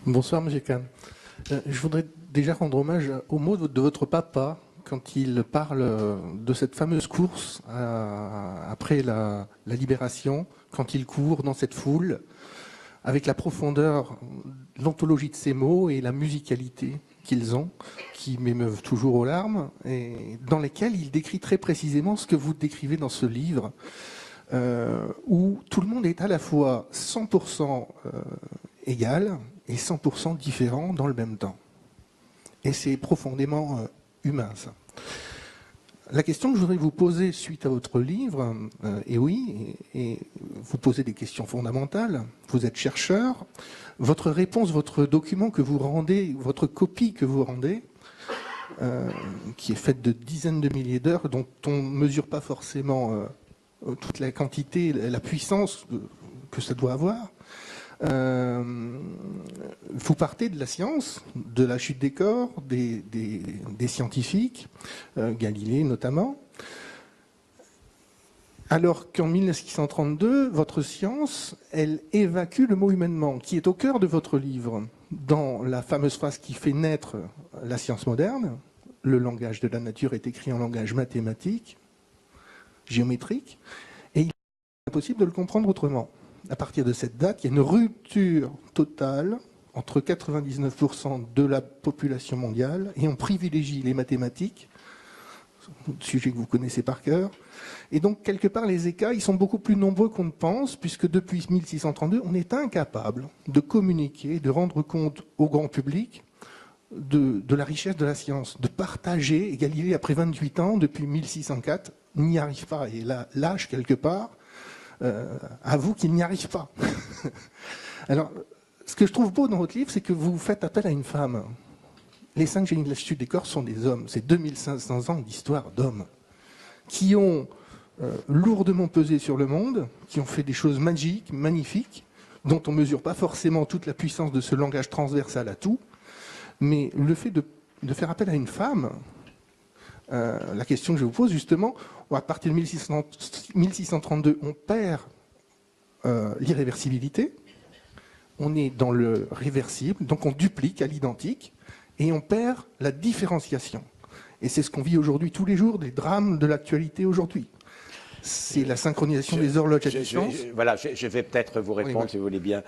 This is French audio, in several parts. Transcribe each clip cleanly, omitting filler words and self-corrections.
Bonsoir, Monsieur Kahn. Je voudrais déjà rendre hommage aux mots de votre papa quand il parle de cette fameuse course après la libération, quand il court dans cette foule, avec la profondeur, l'anthologie de ces mots et la musicalité qu'ils ont, qui m'émeuvent toujours aux larmes, et dans lesquels il décrit très précisément ce que vous décrivez dans ce livre, où tout le monde est à la fois 100% égal et 100% différent dans le même temps. Et c'est profondément humain, ça. La question que je voudrais vous poser suite à votre livre, et oui, et vous posez des questions fondamentales, vous êtes chercheur, votre réponse, votre document que vous rendez, votre copie que vous rendez, qui est faite de dizaines de milliers d'heures, dont on ne mesure pas forcément toute la quantité, la puissance que ça doit avoir, vous partez de la science, de la chute des corps, des scientifiques, Galilée notamment, alors qu'en 1632, votre science, elle évacue le mot humainement, qui est au cœur de votre livre, dans la fameuse phrase qui fait naître la science moderne. Le langage de la nature est écrit en langage mathématique, géométrique, et il est impossible de le comprendre autrement. À partir de cette date, il y a une rupture totale entre 99% de la population mondiale et on privilégie les mathématiques, sujet que vous connaissez par cœur. Et donc, quelque part, les écailles sont beaucoup plus nombreux qu'on ne pense, puisque depuis 1632, on est incapable de communiquer, de rendre compte au grand public de la richesse de la science, de partager. Et Galilée, après 28 ans, depuis 1604, n'y arrive pas. Et là, lâche quelque part, avoue qu'il n'y arrive pas. Alors, ce que je trouve beau dans votre livre, c'est que vous faites appel à une femme. Les 5 génies de la chute des corps sont des hommes. C'est 2500 ans d'histoire d'hommes qui ont lourdement pesé sur le monde, qui ont fait des choses magiques, magnifiques, dont on ne mesure pas forcément toute la puissance de ce langage transversal à tout. Mais le fait de faire appel à une femme, la question que je vous pose justement, à partir de 1632, on perd l'irréversibilité, on est dans le réversible, donc on duplique à l'identique, et on perd la différenciation. Et c'est ce qu'on vit aujourd'hui tous les jours, des drames de l'actualité aujourd'hui. C'est la synchronisation des horloges à distance. Voilà, je vais peut-être vous répondre, oui, si vous voulez bien,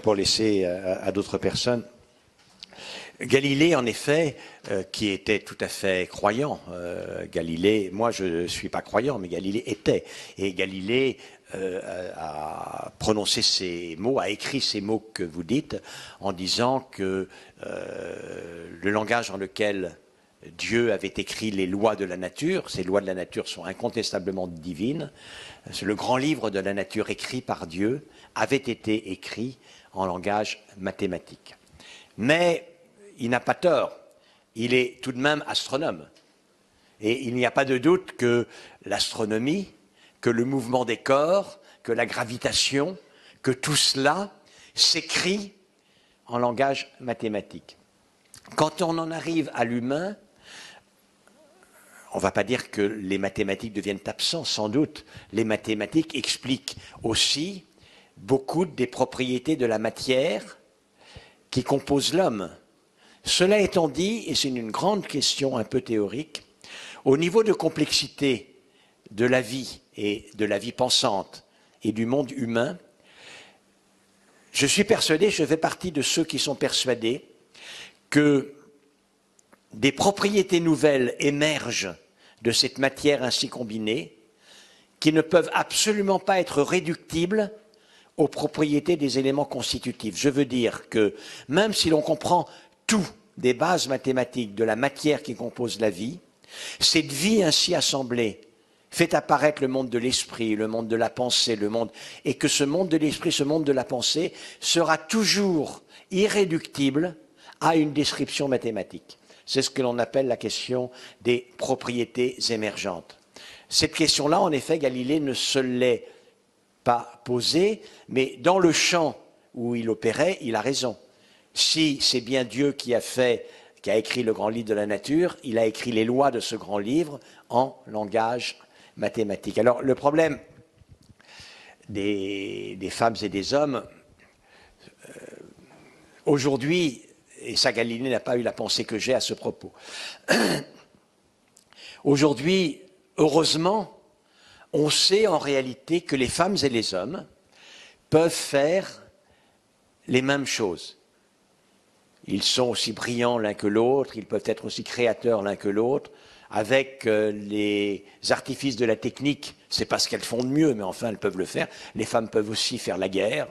pour laisser à d'autres personnes. Galilée, en effet, qui était tout à fait croyant, Galilée, moi je ne suis pas croyant, mais Galilée était. Et Galilée a prononcé ces mots, a écrit ces mots que vous dites, en disant que le langage dans lequel Dieu avait écrit les lois de la nature, ces lois de la nature sont incontestablement divines, c'est le grand livre de la nature écrit par Dieu, avait été écrit en langage mathématique. Mais il n'a pas tort, il est tout de même astronome. Et il n'y a pas de doute que l'astronomie, que le mouvement des corps, que la gravitation, que tout cela s'écrit en langage mathématique. Quand on en arrive à l'humain, on ne va pas dire que les mathématiques deviennent absentes, sans doute. Les mathématiques expliquent aussi beaucoup des propriétés de la matière qui compose l'homme. Cela étant dit, et c'est une grande question un peu théorique, au niveau de complexité de la vie et de la vie pensante et du monde humain, je suis persuadé, je fais partie de ceux qui sont persuadés que des propriétés nouvelles émergent de cette matière ainsi combinée qui ne peuvent absolument pas être réductibles aux propriétés des éléments constitutifs. Je veux dire que même si l'on comprend tout des bases mathématiques de la matière qui compose la vie, cette vie ainsi assemblée fait apparaître le monde de l'esprit, le monde de la pensée, et que ce monde de l'esprit, ce monde de la pensée sera toujours irréductible à une description mathématique. C'est ce que l'on appelle la question des propriétés émergentes. Cette question-là, en effet, Galilée ne se l'est pas posée, mais dans le champ où il opérait, il a raison. Si c'est bien Dieu qui a écrit le grand livre de la nature, il a écrit les lois de ce grand livre en langage mathématique. Alors, le problème des femmes et des hommes, Aujourd'hui, et ça Galilée n'a pas eu la pensée que j'ai à ce propos, aujourd'hui, heureusement, on sait en réalité que les femmes et les hommes peuvent faire les mêmes choses. Ils sont aussi brillants l'un que l'autre, ils peuvent être aussi créateurs l'un que l'autre. Avec les artifices de la technique, c'est pas ce qu'elles font de mieux, mais enfin elles peuvent le faire. Les femmes peuvent aussi faire la guerre.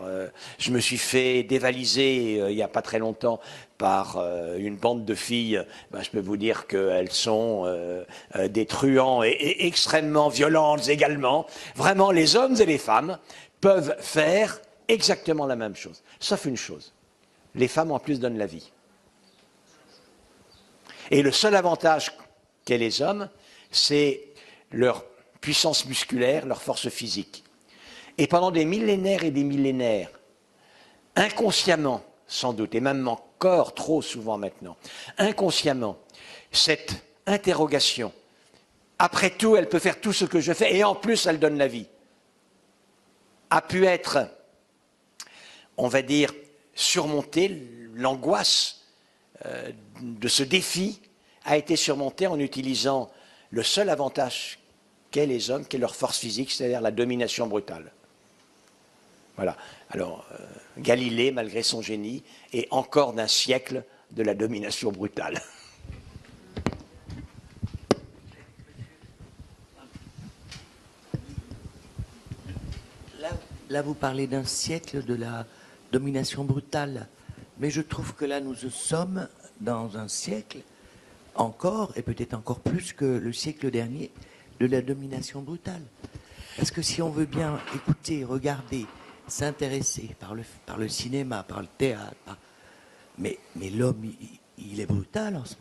Je me suis fait dévaliser il n'y a pas très longtemps par une bande de filles. Ben, je peux vous dire qu'elles sont des truands et extrêmement violentes également. Vraiment, les hommes et les femmes peuvent faire exactement la même chose. Sauf une chose, les femmes en plus donnent la vie. Et le seul avantage qu'aient les hommes, c'est leur puissance musculaire, leur force physique. Et pendant des millénaires et des millénaires, inconsciemment, sans doute, et même encore trop souvent maintenant, inconsciemment, cette interrogation, après tout, elle peut faire tout ce que je fais, et en plus, elle donne la vie, a pu être, on va dire, surmontée. L'angoisse de ce défi a été surmontée en utilisant le seul avantage qu'aient les hommes, qui est leur force physique, c'est-à-dire la domination brutale. Voilà. Alors, Galilée, malgré son génie, est encore d'un siècle de la domination brutale. Là, vous parlez d'un siècle de la domination brutale, mais je trouve que là, nous sommes dans un siècle encore, et peut-être encore plus que le siècle dernier, de la domination brutale. Parce que si on veut bien écouter, regarder, s'intéresser par le cinéma, par le théâtre, mais l'homme, il est brutal en ce moment.